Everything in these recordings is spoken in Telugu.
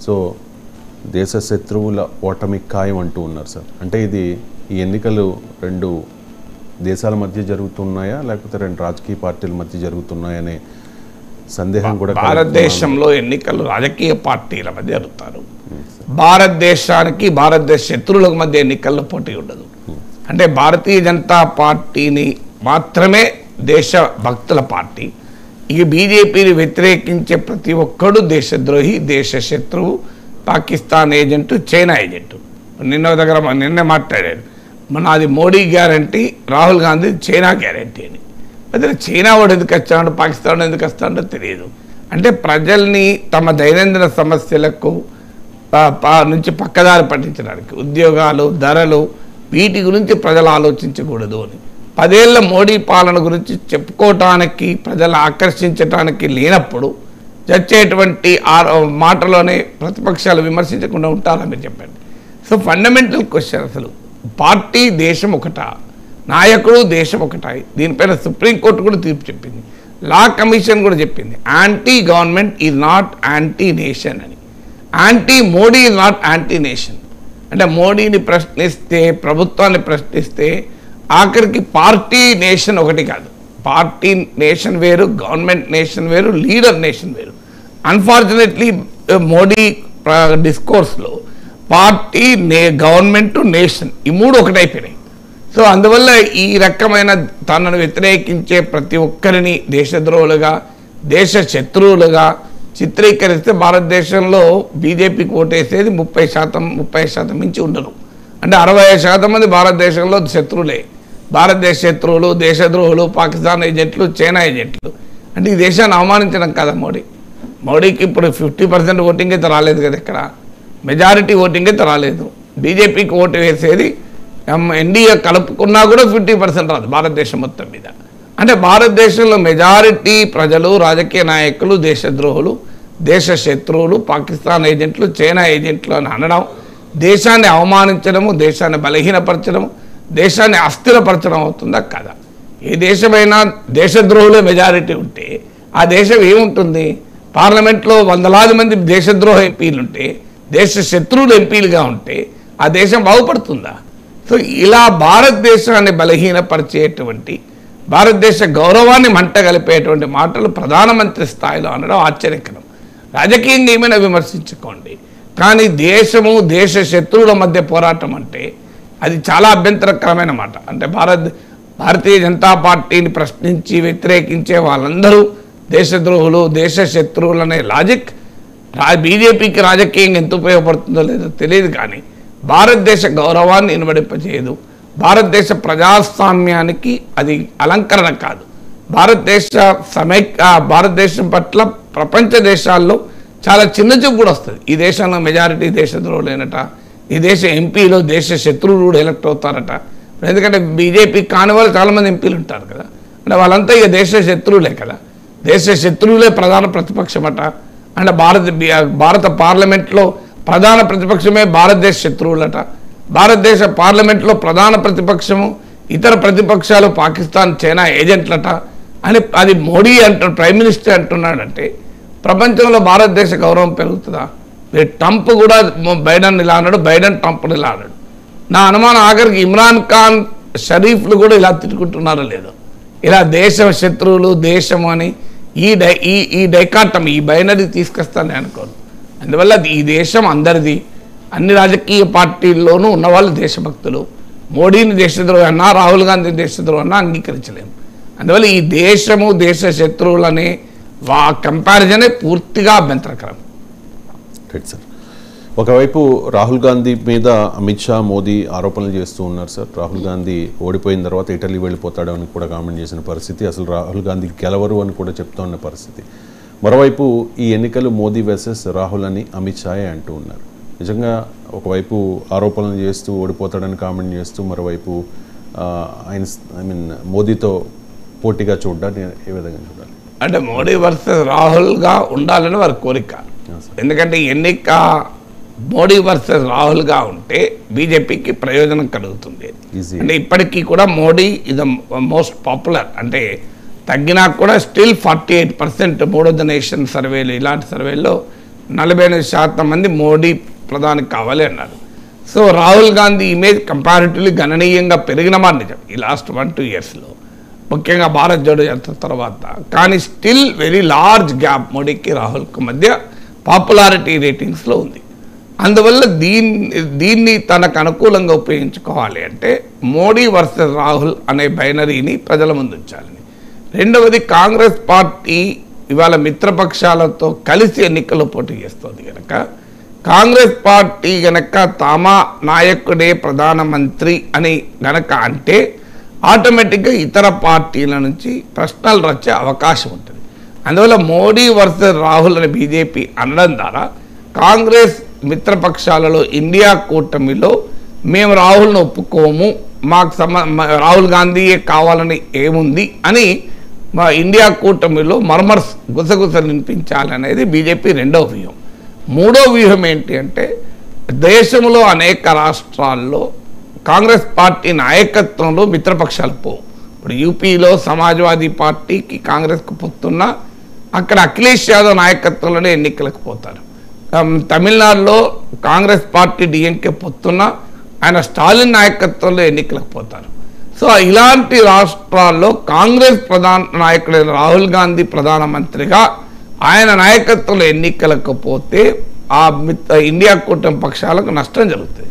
సో దేశ శత్రువుల ఓటమి ఖాయం అంటూ ఉన్నారు సార్. అంటే ఇది ఈ ఎన్నికలు రెండు దేశాల మధ్య జరుగుతున్నాయా లేకపోతే రెండు రాజకీయ పార్టీల మధ్య జరుగుతున్నాయనే సందేహం కూడా. భారతదేశంలో ఎన్నికలు రాజకీయ పార్టీల మధ్య జరుగుతారు. భారతదేశానికి భారతదేశ శత్రువుల మధ్య ఎన్నికల్లో పోటీ ఉండదు. అంటే భారతీయ జనతా పార్టీని మాత్రమే దేశ భక్తుల పార్టీ. ఈ బీజేపీని వ్యతిరేకించే ప్రతి ఒక్కడు దేశద్రోహి, దేశ శత్రువు, పాకిస్తాన్ ఏజెంటు, చైనా ఏజెంటు. నిన్నే మాట్లాడాడు, అది Modi guarantee, Rahul Gandhi China guarantee అని. అయితే చైనా వాడు ఎందుకు వచ్చాడో, పాకిస్తాన్ ఎందుకు వస్తాడో తెలియదు. అంటే ప్రజల్ని తమ దైనందిన సమస్యలకు నుంచి పక్కదారి పట్టించడానికి, ఉద్యోగాలు, ధరలు, వీటి గురించి ప్రజలు ఆలోచించకూడదు అని 10 ఏళ్ల మోడీ పాలన గురించి చెప్పుకోవటానికి, ప్రజలు ఆకర్షించడానికి లేనప్పుడు చచ్చేటువంటి మాటలోనే ప్రతిపక్షాలు విమర్శించకుండా ఉంటారా మీరు చెప్పండి. సో ఫండమెంటల్ క్వశ్చన్, అసలు పార్టీ దేశం ఒకటా, నాయకుడు దేశం ఒకటా? దీనిపైన సుప్రీంకోర్టు కూడా తీర్పు చెప్పింది, లా కమిషన్ కూడా చెప్పింది. Anti government is not anti nation అని. Anti Modi is not anti nation. అంటే మోడీని ప్రశ్నిస్తే, ప్రభుత్వాన్ని ప్రశ్నిస్తే ఆఖరికి పార్టీ నేషన్ ఒకటి కాదు. పార్టీ నేషన్ వేరు, గవర్నమెంట్ నేషన్ వేరు, లీడర్ నేషన్ వేరు. అన్ఫార్చునేట్లీ మోడీ డిస్కోర్స్లో పార్టీ, గవర్నమెంట్, నేషన్ ఈ మూడు ఒకటైపోయినాయి. సో అందువల్ల ఈ రకమైన తనను వ్యతిరేకించే ప్రతి ఒక్కరిని దేశద్రోహులుగా, దేశ శత్రువులుగా చిత్రీకరిస్తే భారతదేశంలో బీజేపీకి ఓటేసేది 30% మించి ఉండరు. అంటే 65% మంది భారతదేశంలో శత్రువులే. భారతదేశ శత్రువులు, దేశద్రోహులు, పాకిస్తాన్ ఏజెంట్లు, చైనా ఏజెంట్లు. అంటే ఈ దేశాన్ని అవమానించడం కదా మోడీకి ఇప్పుడు 50% ఓటింగ్ అయితే రాలేదు కదా, ఇక్కడ మెజారిటీ ఓటింగ్ అయితే రాలేదు. బీజేపీకి ఓటు వేసేది ఎన్డీఏ కలుపుకున్నా కూడా 50% రాదు భారతదేశం మొత్తం మీద. అంటే భారతదేశంలో మెజారిటీ ప్రజలు, రాజకీయ నాయకులు దేశద్రోహులు, దేశ శత్రువులు, పాకిస్తాన్ ఏజెంట్లు, చైనా ఏజెంట్లు అని అనడం దేశాన్ని అవమానించడము, దేశాన్ని బలహీనపరచడం, దేశాన్ని అస్థిరపరచడం అవుతుందా కదా? ఏ దేశమైనా దేశద్రోహులే మెజారిటీ ఉంటే ఆ దేశం ఏముంటుంది? పార్లమెంట్లో వందలాది మంది దేశద్రోహ ఎంపీలు ఉంటే, దేశ శత్రువులు ఎంపీలుగా ఉంటే ఆ దేశం బాగుపడుతుందా? సో ఇలా భారతదేశాన్ని బలహీనపరిచేటువంటి, భారతదేశ గౌరవాన్ని మంటగలిపేటువంటి మాటలు ప్రధానమంత్రి స్థాయిలో అనడం ఆశ్చర్యకరం. రాజకీయంగా ఏమైనా విమర్శించుకోండి, కానీ దేశము, దేశ శత్రువుల మధ్య పోరాటం అంటే అది చాలా అభ్యంతరకరమైన మాట. అంటే భారతీయ జనతా పార్టీని ప్రశ్నించి వ్యతిరేకించే వాళ్ళందరూ దేశద్రోహులు, దేశ శత్రువులు అనే లాజిక్ బీజేపీకి రాజకీయంగా ఎంత ఉపయోగపడుతుందో లేదో తెలియదు, కానీ భారతదేశ గౌరవాన్ని ఇనుమడింపజేయదు. భారతదేశ ప్రజాస్వామ్యానికి అది అలంకరణ కాదు. భారతదేశం పట్ల ప్రపంచ దేశాల్లో చాలా చిన్న చూపు కూడా వస్తుంది. ఈ దేశంలో మెజారిటీ దేశద్రోహులేనట, ఈ దేశ ఎంపీలో దేశ శత్రువులు కూడా ఎలక్ట్ అవుతారట. ఎందుకంటే బీజేపీ కాని వాళ్ళు చాలామంది ఎంపీలు ఉంటారు కదా, అంటే వాళ్ళంతా ఇక దేశ శత్రువులే కదా. దేశ శత్రువులే ప్రధాన ప్రతిపక్షమట. అంటే భారత పార్లమెంట్లో ప్రధాన ప్రతిపక్షమే భారతదేశ శత్రువులట. భారతదేశ పార్లమెంట్లో ప్రధాన ప్రతిపక్షము, ఇతర ప్రతిపక్షాలు పాకిస్తాన్, చైనా ఏజెంట్లట అని అది మోడీ ప్రైమ్ మినిస్టర్ అంటున్నాడంటే ప్రపంచంలో భారతదేశ గౌరవం పెరుగుతుందా? ట్రంప్ కూడా బైడెన్ ఇలా అన్నాడు, బైడెన్ ట్రంప్ని ఇలా అన్నాడు. నా అనుమానం ఆఖరికి ఇమ్రాన్ ఖాన్, షరీఫ్లు కూడా ఇలా తిట్టుకుంటున్నారో లేదో. ఇలా దేశ శత్రువులు, దేశం అని ఈ డైకాటమీ, ఈ బైనరీ తీసుకొస్తానని అనుకోను. అందువల్ల ఈ దేశం అందరిది. అన్ని రాజకీయ పార్టీల్లోనూ ఉన్నవాళ్ళు దేశభక్తులు. మోడీని దేశద్రోహి అన్నా, రాహుల్ గాంధీ దేశద్రోహి అన్నా అంగీకరించలేము. అందువల్ల ఈ దేశము, దేశ శత్రువులనే కంపారిజనే పూర్తిగా అభ్యంతరకరం. Right sir. ఒకవైపు రాహుల్ గాంధీ మీద అమిత్ షా, మోదీ ఆరోపణలు చేస్తూ ఉన్నారు సార్. రాహుల్ గాంధీ ఓడిపోయిన తర్వాత ఇటలీ వెళ్ళిపోతాడు అని కూడా కామెంట్ చేసిన పరిస్థితి, అసలు రాహుల్ గాంధీ గెలవరు అని కూడా చెప్తూ ఉన్న పరిస్థితి. మరోవైపు ఈ ఎన్నికలు మోదీ వర్సెస్ రాహుల్ అని అమిత్ షాయే అంటూ ఉన్నారు. నిజంగా ఒకవైపు ఆరోపణలు చేస్తూ ఓడిపోతాడని కామెంట్ చేస్తూ, మరోవైపు మోదీతో పోటీగా చూడాలి, ఏ విధంగా చూడాలి? అంటే మోడీ వర్సెస్ రాహుల్గా ఉండాలని వారి కోరిక. ఎందుకంటే ఎన్నిక మోడీ వర్సెస్ రాహుల్గా ఉంటే బీజేపీకి ప్రయోజనం కలుగుతుంది. అంటే ఇప్పటికీ కూడా Modi is the most popular. అంటే తగ్గినా కూడా స్టిల్ 48% 3 నేషన్ సర్వేలు, ఇలాంటి సర్వేల్లో 48% మంది మోడీ ప్రధాని కావాలి అన్నారు. So Rahul Gandhi image comparatively గణనీయంగా పెరిగిన మాట నిజం ఈ లాస్ట్ 1-2 ఇయర్స్లో, ముఖ్యంగా భారత్ జోడో యాత్ర తర్వాత. కానీ స్టిల్ వెరీ లార్జ్ గ్యాప్ మోడీకి రాహుల్కి మధ్య పాపులారిటీ రేటింగ్స్లో ఉంది. అందువల్ల దీన్ని తనకు అనుకూలంగా ఉపయోగించుకోవాలి అంటే మోడీ వర్సెస్ రాహుల్ అనే బైనరీని ప్రజల ముందు ఉంచాలని. రెండవది, కాంగ్రెస్ పార్టీ ఇవాళ మిత్రపక్షాలతో కలిసి ఎన్నికల్లో పోటీ చేస్తుంది కనుక కాంగ్రెస్ పార్టీ గనక తమ నాయకుడే ప్రధానమంత్రి అని గనక అంటే ఆటోమేటిక్గా ఇతర పార్టీల నుంచి ప్రశ్నలు వచ్చే అవకాశం ఉంటుంది. అందువల్ల మోడీ వర్సెస్ రాహుల్ అని బీజేపీ అనడం ద్వారా కాంగ్రెస్ మిత్రపక్షాలలో ఇండియా కూటమిలో మేము రాహుల్ను ఒప్పుకోము, మాకు రాహుల్ గాంధీయే కావాలని ఏముంది అని మా ఇండియా కూటమిలో మర్మర్స్ గుసగుసలు వినిపించాలనేది బీజేపీ రెండవ వ్యూహం. మూడో వ్యూహం ఏంటి అంటే దేశంలో అనేక రాష్ట్రాల్లో కాంగ్రెస్ పార్టీ నాయకత్వంలో మిత్రపక్షాలు పోవు. ఇప్పుడు యూపీలో సమాజ్వాదీ పార్టీకి కాంగ్రెస్కు పొత్తున్నా అక్కడ అఖిలేష్ యాదవ్ నాయకత్వంలోనే ఎన్నికలకు పోతారు. తమిళనాడులో కాంగ్రెస్ పార్టీ డిఎంకే పొత్తున్నా ఆయన స్టాలిన్ నాయకత్వంలో ఎన్నికలకు పోతారు. సో ఇలాంటి రాష్ట్రాల్లో కాంగ్రెస్ ప్రధాన నాయకుడైన రాహుల్ గాంధీ ప్రధానమంత్రిగా ఆయన నాయకత్వంలో ఎన్నికలకు పోతే ఆ ఇండియా కూటమి పక్షాలకు నష్టం జరుగుతుంది.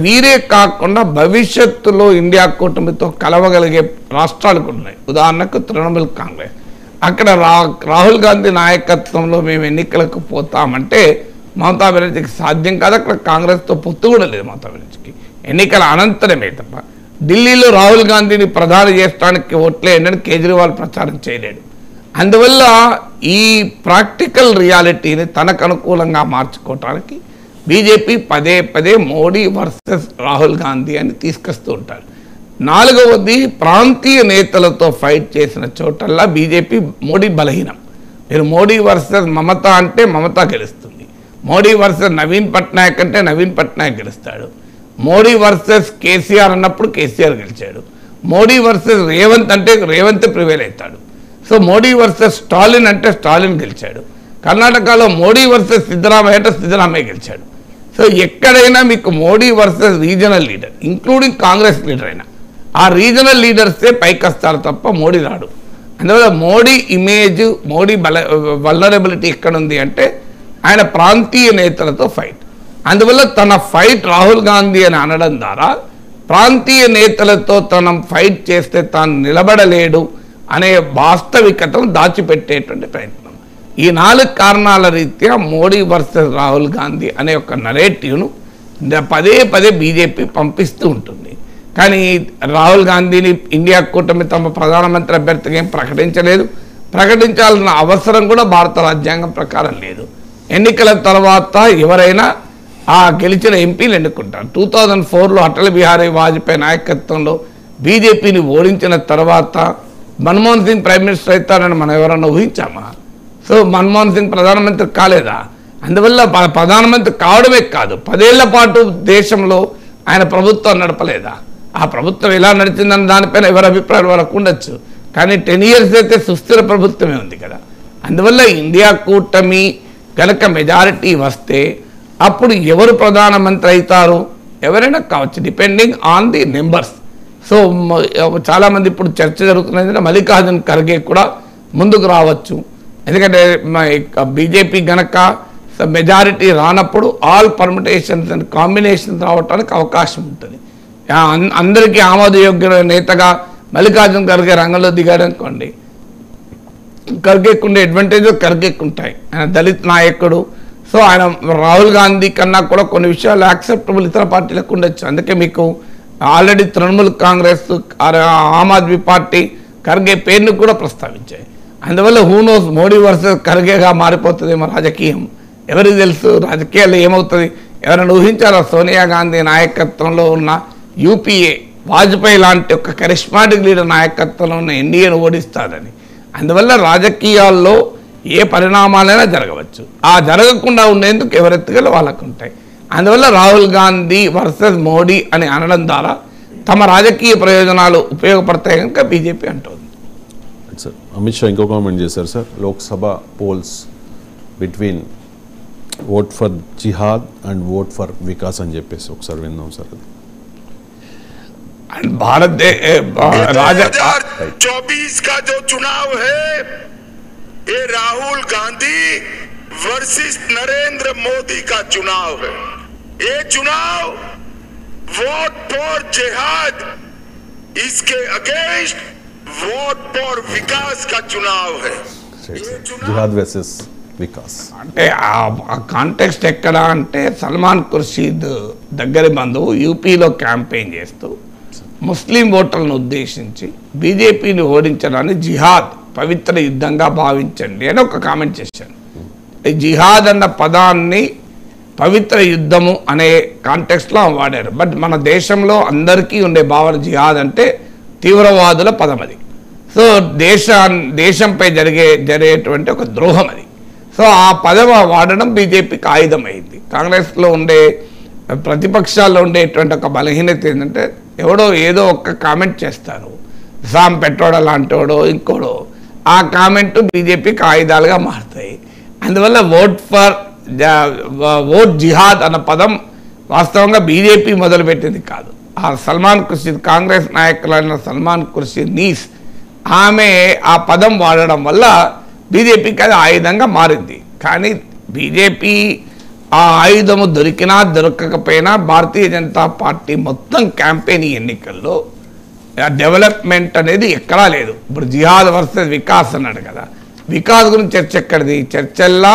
వీరే కాకుండా భవిష్యత్తులో ఇండియా కూటమితో కలవగలిగే రాష్ట్రాలు కూడా ఉన్నాయి. ఉదాహరణకు తృణమూల్ కాంగ్రెస్, అక్కడ రాహుల్ గాంధీ నాయకత్వంలో మేము ఎన్నికలకు పోతామంటే మమతా బెనర్జీకి సాధ్యం కాదు. అక్కడ కాంగ్రెస్తో పొత్తు కూడా లేదు మమతా బెనర్జీకి, ఎన్నికల అనంతరమే తప్ప. ఢిల్లీలో రాహుల్ గాంధీని ప్రధాని చేయడానికి ఓట్లేయండి కేజ్రీవాల్ ప్రచారం చేయలేడు. అందువల్ల ఈ ప్రాక్టికల్ రియాలిటీని తనకు అనుకూలంగా మార్చుకోవటానికి బీజేపీ పదే పదే మోడీ వర్సెస్ రాహుల్ గాంధీ అని తీసుకొస్తూ ఉంటారు. నాలుగవది, ప్రాంతీయ నేతలతో ఫైట్ చేసిన చోటల్లా బీజేపీ మోడీ బలహీనం. మీరు మోడీ వర్సెస్ మమత అంటే మమత గెలుస్తుంది, మోడీ వర్సెస్ నవీన్ పట్నాయక్ అంటే నవీన్ పట్నాయక్ గెలుస్తాడు, మోడీ వర్సెస్ కేసీఆర్ అన్నప్పుడు కేసీఆర్ గెలిచాడు, మోడీ వర్సెస్ రేవంత్ అంటే రేవంత్ ప్రివేల్ అవుతాడు. సో మోడీ వర్సెస్ స్టాలిన్ అంటే స్టాలిన్ గెలిచాడు. కర్ణాటకలో మోడీ వర్సెస్ సిద్ధరామయ్య అంటే సిద్ధరామయ్య గెలిచాడు. సో ఎక్కడైనా మీకు Modi versus regional leader including Congress leader అయినా ఆ రీజనల్ లీడర్సే పైకి వస్తారు తప్ప మోడీ రాడు. అందువల్ల మోడీ ఇమేజ్, మోడీ వల్నరబిలిటీ ఎక్కడుంది అంటే ఆయన ప్రాంతీయ నేతలతో ఫైట్. అందువల్ల తన ఫైట్ రాహుల్ గాంధీ అని అనడం ద్వారా ప్రాంతీయ నేతలతో తన ఫైట్ చేస్తే తాను నిలబడలేడు అనే వాస్తవికతను దాచిపెట్టేటువంటి ప్రయత్నం. ఈ 4 కారణాల రీత్యా మోడీ వర్సెస్ రాహుల్ గాంధీ అనే ఒక నరేటివ్ను పదే పదే బీజేపీ పంపిస్తూ ఉంటుంది. కానీ రాహుల్ గాంధీని ఇండియా కూటమి తమ ప్రధానమంత్రి అభ్యర్థిగా ఏం ప్రకటించలేదు, ప్రకటించాల్సిన అవసరం కూడా భారత రాజ్యాంగం ప్రకారం లేదు. ఎన్నికల తర్వాత ఎవరైనా ఆ గెలిచిన ఎంపీలు ఎన్నుకుంటారు. 2004లో అటల్ బిహారీ వాజ్పేయి నాయకత్వంలో బీజేపీని ఓడించిన తర్వాత మన్మోహన్ సింగ్ ప్రైమ్ మినిస్టర్ అవుతారని మనం ఎవరన్నా ఊహించామా? సో మన్మోహన్ సింగ్ ప్రధానమంత్రి కాలేదా? అందువల్ల ప్రధానమంత్రి కావడమే కాదు, 10 ఏళ్ల పాటు దేశంలో ఆయన ప్రభుత్వం నడపలేదా? ఆ ప్రభుత్వం ఎలా నడిచిందన్న దానిపైన ఎవరి అభిప్రాయాలు వాళ్ళకు ఉండొచ్చు, కానీ 10 ఇయర్స్ అయితే సుస్థిర ప్రభుత్వమే ఉంది కదా. అందువల్ల ఇండియా కూటమి కనుక మెజారిటీ వస్తే అప్పుడు ఎవరు ప్రధానమంత్రి అవుతారు? ఎవరైనా కావచ్చు, depending on the numbers. So చాలామంది ఇప్పుడు చర్చ జరుగుతున్నది మల్లికార్జున్ ఖర్గే కూడా ముందుకు రావచ్చు. ఎందుకంటే బీజేపీ గనక మెజారిటీ రానప్పుడు ఆల్ పర్మిటేషన్స్ అండ్ కాంబినేషన్స్ రావడానికి అవకాశం ఉంటుంది. అందరికీ ఆమోదయోగ్య నేతగా మల్లికార్జున్ ఖర్గే రంగంలో దిగాడు అనుకోండి, ఖర్గేకు ఉండే అడ్వాంటేజ్ ఖర్గేకు ఉంటాయి. ఆయన దళిత్ నాయకుడు. సో ఆయన రాహుల్ గాంధీ కన్నా కూడా కొన్ని విషయాలు యాక్సెప్టబుల్ ఇతర పార్టీలకు ఉండొచ్చు. అందుకే మీకు ఆల్రెడీ తృణమూల్ కాంగ్రెస్, ఆమ్ ఆద్మీ పార్టీ ఖర్గే పేరును కూడా ప్రస్తావించాయి. అందువల్ల హూనోస్ మోడీ వర్సెస్ ఖర్గేగా మారిపోతుందేమో రాజకీయం, ఎవరికి తెలుసు రాజకీయాల్లో ఏమవుతుంది? ఎవరైనా ఊహించారా సోనియా గాంధీ నాయకత్వంలో ఉన్న యూపీఏ వాజ్పేయి లాంటి ఒక కరిష్మాటిక్ లీడర్ నాయకత్వంలో ఉన్న ఎన్డీఏను ఓడిస్తారని? అందువల్ల రాజకీయాల్లో ఏ పరిణామాలైనా జరగవచ్చు, ఆ జరగకుండా ఉండేందుకు ఎవరెత్తుగల వాళ్ళకు ఉంటాయి. అందువల్ల రాహుల్ గాంధీ వర్సెస్ మోడీ అని అనడం ద్వారా తమ రాజకీయ ప్రయోజనాలు ఉపయోగపడతాయి కనుక బీజేపీ అంటుంది. సార్ అమిత్ షా ఇంకో కామెంట్ చేశారు sir, Lok Sabha polls between vote for జిహాద్ అండ్ ఓట్ ఫర్ వికాస్ అని చెప్పేసి ఒకసారి విందాం సార్ అది. भारत 2024 का जो चुनाव है ये राहुल गांधी वर्सेस नरेंद्र मोदी का चुनाव है। ये चुनाव वोट फॉर जिहाद इसके अगेंस्ट वोट फॉर विकास का चुनाव है। జిహాద్ వర్సెస్ వికాస్ అంటే ఆ కాంటెక్స్ట్ ఎక్కడ అంటే సల్మాన్ ఖుర్షీద్ దగ్గరి బంధువు యూపీలో క్యాంపెయిన్ చేస్తూ ముస్లిం ఓటర్లను ఉద్దేశించి బీజేపీని ఓడించడాన్ని జిహాద్ పవిత్ర యుద్ధంగా భావించండి అని ఒక కామెంట్ చేశాను. ఈ జిహాద్ అన్న పదాన్ని పవిత్ర యుద్ధము అనే కాంటెక్స్ట్లో వాడారు. బట్ మన దేశంలో అందరికీ ఉండే భావన జిహాద్ అంటే తీవ్రవాదుల పదం అది. సో దేశంపై జరిగేటువంటి ఒక ద్రోహం అది. సో ఆ పదం వాడడం బీజేపీకి ఆయుధమైంది. కాంగ్రెస్లో ఉండే ప్రతిపక్షాల్లో ఉండేటువంటి ఒక బలహీనత ఏంటంటే ఎవడో ఏదో ఒక్క కామెంట్ చేస్తారు, సామ్ పెట్రోడ లాంటివాడో ఇంకోడో, ఆ కామెంట్ బీజేపీకి ఆయుధాలుగా మారుతాయి. అందువల్ల ఓట్ జిహాద్ అన్న పదం వాస్తవంగా బీజేపీ మొదలుపెట్టింది కాదు. ఆ సల్మాన్ ఖుర్షీద్ కాంగ్రెస్ నాయకులైన సల్మాన్ ఖుర్షీద్ నీస్ ఆమె ఆ పదం వాడడం వల్ల బీజేపీకి అది ఆయుధంగా మారింది. కానీ బీజేపీ ఆ ఆయుధము దొరికినా దొరకకపోయినా భారతీయ జనతా పార్టీ మొత్తం క్యాంపెయిన్ ఎన్నికల్లో డెవలప్మెంట్ అనేది ఎక్కడా లేదు. ఇప్పుడు జిహాద్ వర్సెస్ వికాస్ అన్నాడు కదా, వికాస్ గురించి చర్చ ఎక్కడిది? చర్చల్లా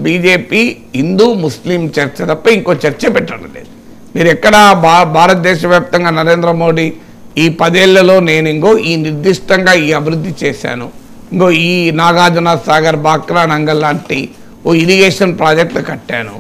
బీజేపీ హిందూ ముస్లిం చర్చ తప్ప ఇంకో చర్చ పెట్టడం లేదు. మీరు ఎక్కడ భారతదేశ వ్యాప్తంగా నరేంద్ర మోడీ ఈ 10 ఏళ్లలో నేను ఈ నిర్దిష్టంగా ఈ అభివృద్ధి చేశాను, ఈ నాగార్జున సాగర్ బాక్రా నంగల్ లాంటి ఓ ఇరిగేషన్ ప్రాజెక్టులు కట్టాను,